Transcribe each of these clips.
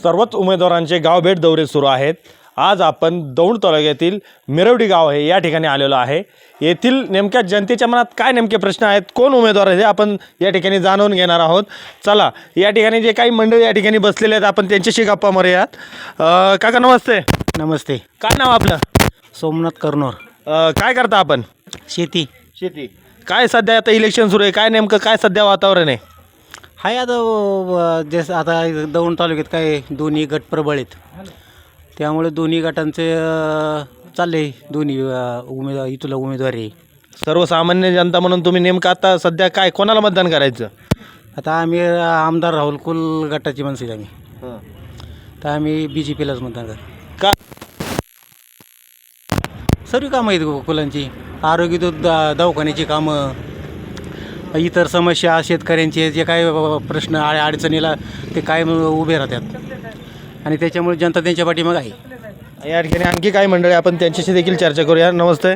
सर्वच उमेदवारांचे गावभेट दौरे सुरू आहेत। आज आपण दौंड तालुक्यातील मिरवडी गाव आहे या ठिकाणी आलेलो आहे। येथील नेमक्या जनतेच्या मनात काय नेमके प्रश्न आहेत, कोण उमेदवार आहे हे आपण या ठिकाणी जाणून घेणार आहोत। चला, या ठिकाणी जे काही मंडळी या ठिकाणी बसलेले आहेत आपण त्यांच्याशी गप्पा मारूयात। काका नमस्ते। नमस्ते। काय नाव आपलं? सोमनाथ करनोर। काय करता आपण? शेती। शेती। काय सध्या आता इलेक्शन सुरू आहे, काय नेमकं काय सध्या वातावरण आहे? हाय आता जसं आता दौंड तालुक्यात काय दोन्ही गट प्रबळ आहेत, त्यामुळे दोन्ही गटांचे चालले दोन्ही उमेदवार इथला उमेदवारी। सर्वसामान्य जनता म्हणून तुम्ही नेमकं आता सध्या काय कोणाला मतदान करायचं? आता आम्ही आमदार राहुल कुल गटाची माणसं आहेत आम्ही, तर आम्ही BJPलाच मतदान करू। का? सर्व कामं आहेत कुलांची, आरोग्य दूत दवाखान्याची कामं, इतर समस्या शेतकऱ्यांचे जे काय प्रश्न अडचणीला ते काय उभे राहतात आणि त्याच्यामुळे जनता त्यांच्या पाठीमागे आहे। या ठिकाणी आणखी काही मंडळी आपण त्यांच्याशी देखील चर्चा करूया। नमस्ते।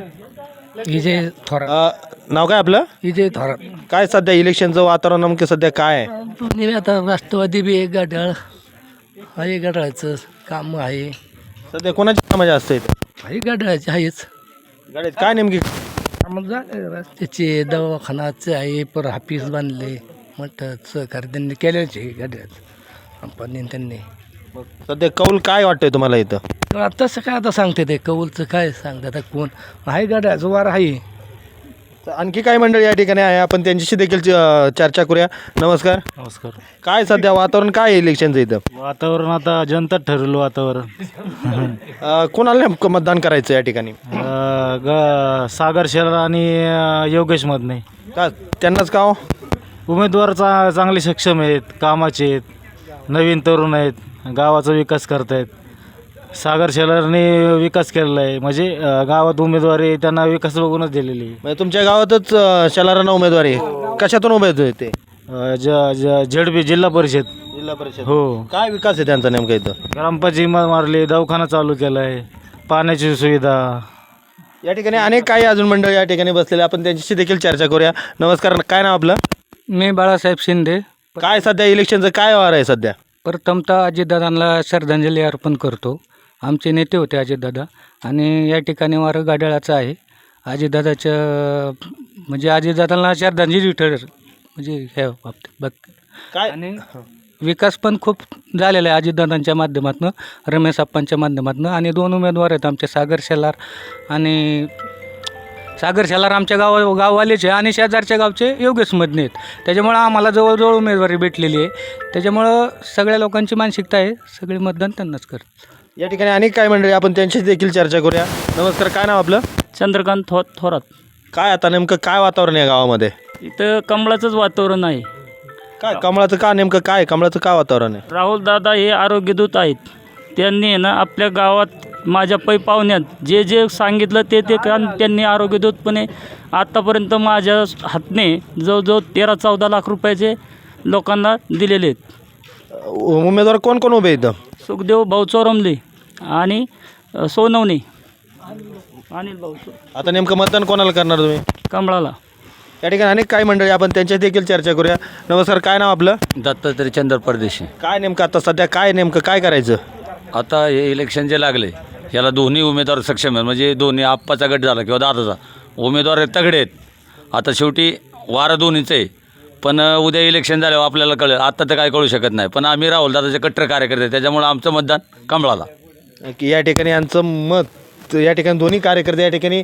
विजय थोरात। नाव काय आपलं? विजय थोरात। काय सध्या इलेक्शनचं वातावरण नेमकं सध्या काय आहे? दोन्ही आता राष्ट्रवादी बी एक गडाळ आहे, गडाळाचं काम आहे, सध्या कोणाची कामं जास्त आहेत? आहे गडाळाचे आहेच। गाडीत काय नेमकी आम्हाला रस्त्याचे दवाखानाचे आहे, पर हापीस बांधले म्हणतात सहकार्य त्यांनी केल्याचे गड्यात कंपनी त्यांनी। सध्या कौल काय वाटतंय तुम्हाला इथं? तर आता तसं काय आता सांगते ते कौलचं काय सांगतात कोण आहे, गडाळाचं वार आहे। तर आणखी काही मंडळी या ठिकाणी आहे, आपण त्यांच्याशी देखील चर्चा करूया। नमस्कार। नमस्कार। काय सध्या वातावरण काय आहे इलेक्शनचं इथं? वातावरण आता जनता ठरवलं वातावरण। कोणाला नेमकं मतदान करायचं या ठिकाणी? सागर शेलार आणि योगेश मधने का त्यांनाच का हो? उमेदवार चांगले सक्षम आहेत, कामाचे आहेत, नवीन तरुण आहेत, गावाचा विकास करतायत। सागर शेलारने विकास केलेला आहे, म्हणजे गावात उमेदवारी त्यांना विकास बघूनच दिलेली आहे। म्हणजे तुमच्या गावातच शेलारांना उमेदवारी आहे? कशातून उमेदवार आहे ते? झेडपी जिल्हा परिषद। जिल्हा परिषद। हो। काय विकास आहे त्यांचा नेमका इथं? ग्रामपंचायत मारली, दवाखाना चालू केला आहे, पाण्याची सुविधा। या ठिकाणी अनेक काही अजून मंडळ या ठिकाणी बसलेले, आपण त्यांच्याशी देखील चर्चा करूया। नमस्कार। काय नाव आपलं? मी बाळासाहेब शिंदे। काय सध्या इलेक्शनचं काय वार आहे सध्या? प्रथमतः अजितदादांना श्रद्धांजली अर्पण करतो। आमचे नेते होते अजितदादा, आणि या ठिकाणी वार गाड्याळाचं आहे। अजितदादाचं म्हणजे अजितदादांना श्रद्धांजली म्हणजे ह्या बाबतीत बघ काय आणि विकास पण खूप झालेला आहे अजितदादांच्या माध्यमातून, रमेश आप्पांच्या माध्यमातून। आणि दोन उमेदवार आहेत आमचे, सागर शेलार आणि सागर शेलार आमच्या गाववालेचे आणि शेजारच्या गावचे योगेश मधने आहेत, त्याच्यामुळं आम्हाला जवळजवळ उमेदवारी भेटलेली आहे। त्याच्यामुळं सगळ्या लोकांची मानसिकता आहे, सगळे मतदान त्यांनाच करतात। या ठिकाणी अनेक काही मंडळी, आपण त्यांच्याशी देखील चर्चा करूया। नमस्कार। काय नाव आपलं? चंद्रकांत थोरात। काय आता नेमकं काय वातावरण आहे गावामध्ये? इथं कमळाचंच वातावरण आहे। काय कमळाचं का नेमकं काय कमळाचं का वातावरण आहे? राहुल दादा हे आरोग्यदूत आहेत, त्यांनी ना आपल्या गावात माझ्या पाहुण्यात जे जे सांगितलं ते त्यांनी आरोग्यदूतपणे आत्तापर्यंत माझ्या हातने जवळजवळ 13-14 लाख रुपयाचे लोकांना दिलेले आहेत। उमेदवार कोण कोण उभे इथं? सुखदेव भाऊ चोरमले आणि सोनवणे, अनिल भाऊ आता नेमकं मतदान कोणाला करणार तुम्ही? कमळाला। या ठिकाणी अनेक काही मंडळी, आपण त्यांच्या देखील चर्चा करूया। नमस्कार। काय नाव आपलं? दत्तात्रय चंद्र परदेशी। काय नेमकं आता सध्या काय नेमकं काय करायचं? आता हे इलेक्शन जे लागले याला दोन्ही उमेदवार सक्षम आहेत, म्हणजे दोन्ही आप्पाचा गट झाला किंवा दादाचा उमेदवार तगडे आहेत। आता शेवटी वारं दोन्हीचं आहे, पण उद्या इलेक्शन झाल्यावर आपल्याला कळेल, आत्ता तर काय कळू शकत नाही। पण आम्ही राहुल दादाचे कट्टर कार्यकर्ते आहेत, त्याच्यामुळे आमचं मतदान कमळाला। की या ठिकाणी यांचं मत, या ठिकाणी दोन्ही कार्यकर्ते या ठिकाणी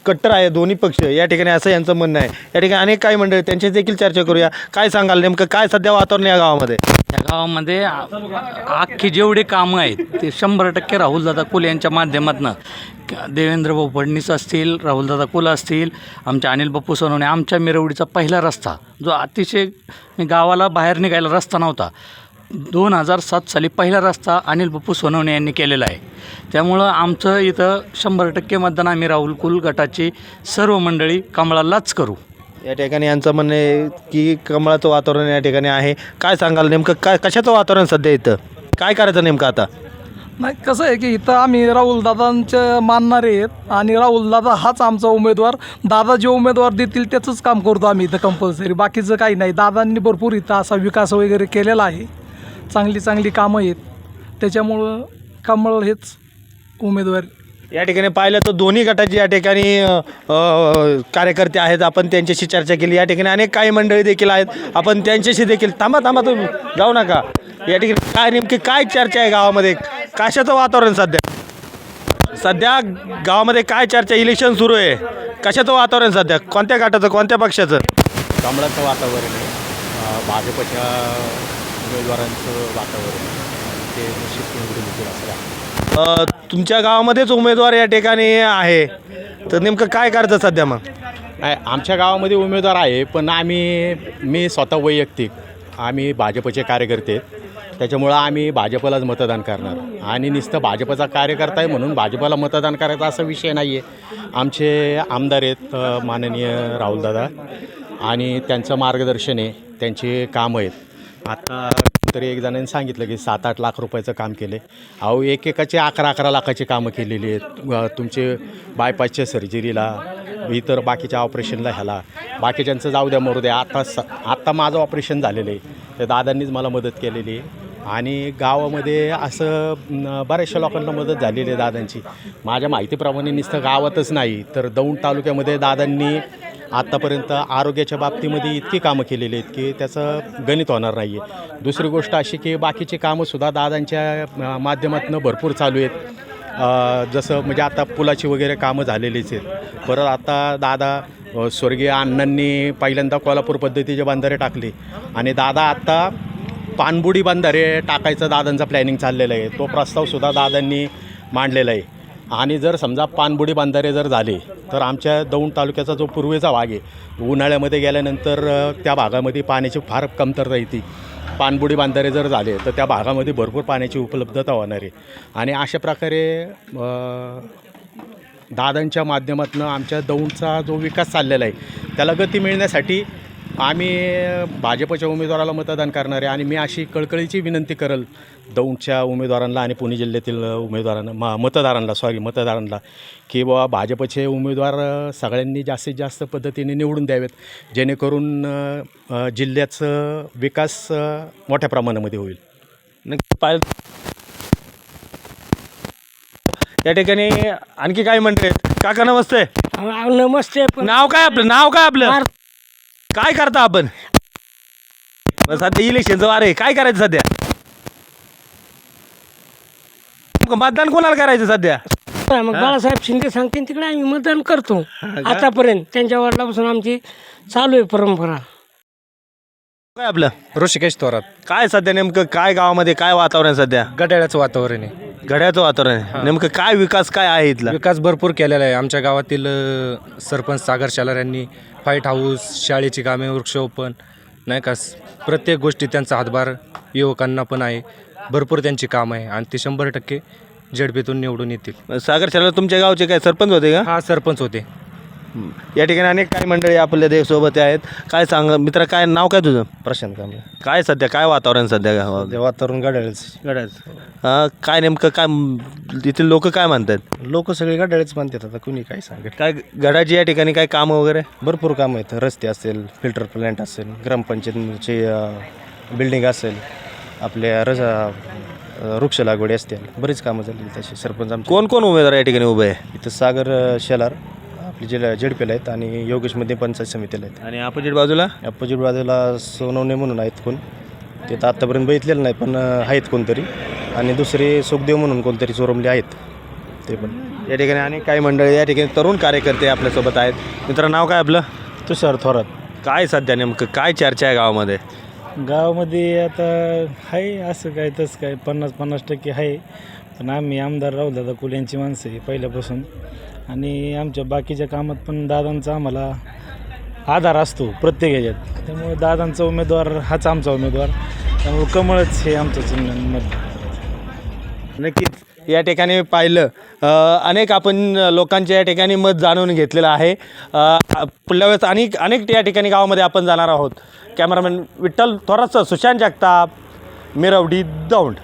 कट्टर आहे, दोन्ही पक्ष या ठिकाणी असं यांचं म्हणणं आहे। या ठिकाणी अनेक काही मंडळी, त्यांची देखील चर्चा करूया। काय सांगाल नेमकं काय सध्या वातावरण या गावामध्ये? या गावामध्ये अख्खी जेवढे कामं आहेत ते 100% राहुलदादा कुल यांच्या माध्यमातून, देवेंद्र भाऊ फडणवीस असतील, राहुलदादा कुल असतील, आमच्या अनिल बापू सोनवणे, आमच्या मिरवडीचा पहिला रस्ता जो अतिशय गावाला बाहेर निघायला रस्ता नव्हता, 2007 साली पहिला रस्ता अनिल बापू सोनवणे यांनी केलेला आहे। त्यामुळं आमचं इथं 100% मतदान आम्ही राहुल कुल गटाची सर्व मंडळी कमळालाच करू। या ठिकाणी यांचं म्हणणं आहे की कमळाचं वातावरण या ठिकाणी आहे। काय सांगाल नेमकं काय कशाचं वातावरण सध्या इथं? काय करायचं नेमकं आता? नाही, कसं आहे की इथं आम्ही राहुलदादांचे मानणारे आहेत आणि राहुलदादा हाच आमचा उमेदवार। दादा जे उमेदवार देतील त्याचंच काम करतो आम्ही इथं कंपल्सरी, बाकीचं काही नाही। दादांनी भरपूर इथं असा विकास वगैरे केलेला आहे, चांगली कामं आहेत। त्याच्यामुळं कमळ हेच उमेदवार. या ठिकाणी पाहिलं तर दोन्ही गटाचे या ठिकाणी कार्यकर्ते आहेत. आपण त्यांच्याशी चर्चा केली. या ठिकाणी अनेक काही मंडळी देखील आहेत. आपण त्यांच्याशी देखील थांबा तुम्ही जाऊ नका. या ठिकाणी काय नेमकी काय चर्चा आहे गावामध्ये? कशाचं वातावरण सध्या गावामध्ये काय चर्चा? इलेक्शन सुरू आहे, कशाचं वातावरण सध्या? कोणत्या गटाचं, कोणत्या पक्षाचं? कमळाचं वातावरण आहे, भाजपच्या उमेदवारांचं वातावरण आहे. ते निश्चित निवडून येतील असं वाटतं. तुमच्या गावामध्येच उमेदवार या ठिकाणी आहे, तर नेमकं काय करतं सध्या मग? नाही, आमच्या गावामध्ये उमेदवार आहे, पण मी स्वतः वैयक्तिक आम्ही भाजपचे कार्यकर्ते आहेत. त्याच्यामुळं आम्ही भाजपलाच मतदान करणार. आणि नुसतं भाजपचा कार्यकर्ता आहे म्हणून भाजपला मतदान करायचा असा विषय नाही आहे. आमचे आमदार आहेत माननीय राहुलदादा, आणि त्यांचं मार्गदर्शन आहे, त्यांची कामं आहेत. आता तरी एक जणांनी सांगितलं की 7-8 लाख रुपयाचं काम केले. अहो, एकेकाचे 11-11 लाखाची कामं केलेली आहेत. तुमचे बायपासच्या सर्जरीला, इतर बाकीच्या ऑपरेशनला, ह्याला बाकीच्यांचं जाऊ द्या मरू द्या. आत्ता माझं ऑपरेशन झालेलं आहे, त्या दादांनीच मला मदत केलेली आहे. आणि गावामध्ये असं बऱ्याचशा लोकांना मदत झालेली आहे दादांची. माझ्या माहितीप्रमाणे नुसतं गावातच नाही तर दौंड तालुक्यामध्ये दादांनी आत्तापर्यंत आरोग्याच्या बाबतीमध्ये इतकी कामं केलेली आहेत की त्याचं गणित होणार नाही आहे. दुसरी गोष्ट अशी की बाकीची कामंसुद्धा दादांच्या माध्यमातून भरपूर चालू आहेत. जसं म्हणजे आता पुलाची वगैरे कामं झालेलीच आहेत. परत आता दादा स्वर्गीय अण्णांनी पहिल्यांदा कोल्हापूर पद्धतीचे बंधारे टाकले, आणि दादा आत्ता पाणबुडी बंधारे टाकायचं दादांचा प्लॅनिंग चाललेला आहे. तो प्रस्तावसुद्धा दादांनी मांडलेला आहे. आणि जर समजा पाणबुडी बंधारे जर झाले तर आमच्या दौंड तालुक्याचा जो पूर्वेचा भाग आहे, उन्हाळ्यामध्ये गेल्यानंतर त्या भागामध्ये पाण्याची फार कमतरता येते. पाणबुडी बंधारे जर झाले तर त्या भागामध्ये भरपूर पाण्याची उपलब्धता होणार आहे. आणि अशा प्रकारे दादांच्या माध्यमातून आमच्या दौंडचा जो विकास चाललेला आहे त्याला गती मिळण्यासाठी आम्ही भाजपच्या उमेदवाराला मतदान करणार आहे. आणि मी अशी कळकळीची विनंती करेल दौंडच्या उमेदवारांना आणि पुणे जिल्ह्यातील उमेदवारांना मतदारांना की बाबा भाजपचे उमेदवार सगळ्यांनी जास्तीत जास्त पद्धतीने निवडून द्यावेत, जेणेकरून जिल्ह्याचं विकास मोठ्या प्रमाणामध्ये होईल. नक्की या ठिकाणी आणखी काय म्हणते? काका नमस्ते. नमस्ते. नाव काय आपलं? काय करता आपण? सध्या इलेक्शनचं वार आहे, काय करायचं सध्या? मतदान कोणाला करायचं सध्या? मग बाळासाहेब शिंदे सांगतील तिकडे आम्ही मतदान करतो. आतापर्यंत त्यांच्या वडिलापासून आमची चालू आहे परंपरा. काय आपलं? ऋषिकेश थोरात. काय सध्या नेमकं काय गावामध्ये काय वातावरण सध्या? गडाळ्याचं वातावरण आहे. घड्याचं वातावरण आहे. नेमकं काय विकास काय आहे इथला? विकास भरपूर केलेला आहे. आमच्या गावातील सरपंच सागर शालार यांनी फाईट हाऊस, शाळेची कामे, वृक्षारोपण, नाही का, प्रत्येक गोष्टी त्यांचा हातभार युवकांना पण आहे. भरपूर त्यांची कामं आहे आणि ते 100% झेडपीतून निवडून येतील. सागर शाला तुमच्या गावचे काय सरपंच होते का? हा, सरपंच होते. या ठिकाणी अनेक काही मंडळी आपल्या देशसोबत आहेत. काय सांग मित्र, काय नाव काय तुझं? प्रशांत कांबळे. काय सध्या काय वातावरण सध्या गावात? वातावरण गाड्याच काय नेमकं काय इथले लोक काय म्हणतात? लोक सगळे गाड्याच मानतात. आता कुणी काय सांगेल. काय घडाची या ठिकाणी काय कामं वगैरे? भरपूर कामं आहेत. रस्ते असेल, फिल्टर प्लॅन्ट असेल, ग्रामपंचायतची बिल्डिंग असेल, आपल्या वृक्ष लागवडी असतील, बरीच कामं झाली तशी. सरपंच आमचे कोण कोण उमेदवार या ठिकाणी उभे आहे? इथं सागर शेलार आपली झेडपीला आहेत आणि योगेशमध्ये पंचायत समितीला आहेत. आणि अपोजिट बाजूला? अपोजिट बाजूला सोनवणे म्हणून आहेत कोण, ते तर आत्तापर्यंत बघितलेलं नाही पण आहेत कोणतरी. आणि दुसरे सुखदेव म्हणून कोणतरी चोरमले आहेत ते पण. या ठिकाणी अनेक काही मंडळी या ठिकाणी तरुण कार्यकर्ते आपल्यासोबत आहेत. मित्र नाव काय आपलं? तुषार थोरात. काय सध्या नेमकं काय चर्चा आहे गावामध्ये? गावामध्ये आता आहे असं काय तसं काय 50-50% आहे. पण आम्ही आमदार राहुलदादा कुल यांची माणसं आहे पहिल्यापासून, आणि आमच्या बाकीच्या कामात पण दादांचा आम्हाला आधार असतो प्रत्येक ह्याच्यात. त्यामुळे दादांचा उमेदवार हाच आमचा उमेदवार, त्यामुळे कमळच हे आमचं चिन्ह मत. नक्कीच या ठिकाणी पाहिलं अनेक आपण लोकांच्या या ठिकाणी मत जाणून घेतलेलं आहे. पुढल्या वेळेस अनेक या ठिकाणी गावामध्ये आपण जाणार आहोत. कॅमेरामॅन विठ्ठल थोरातसह सुशांत जगताप, मिरवडी, दौंड.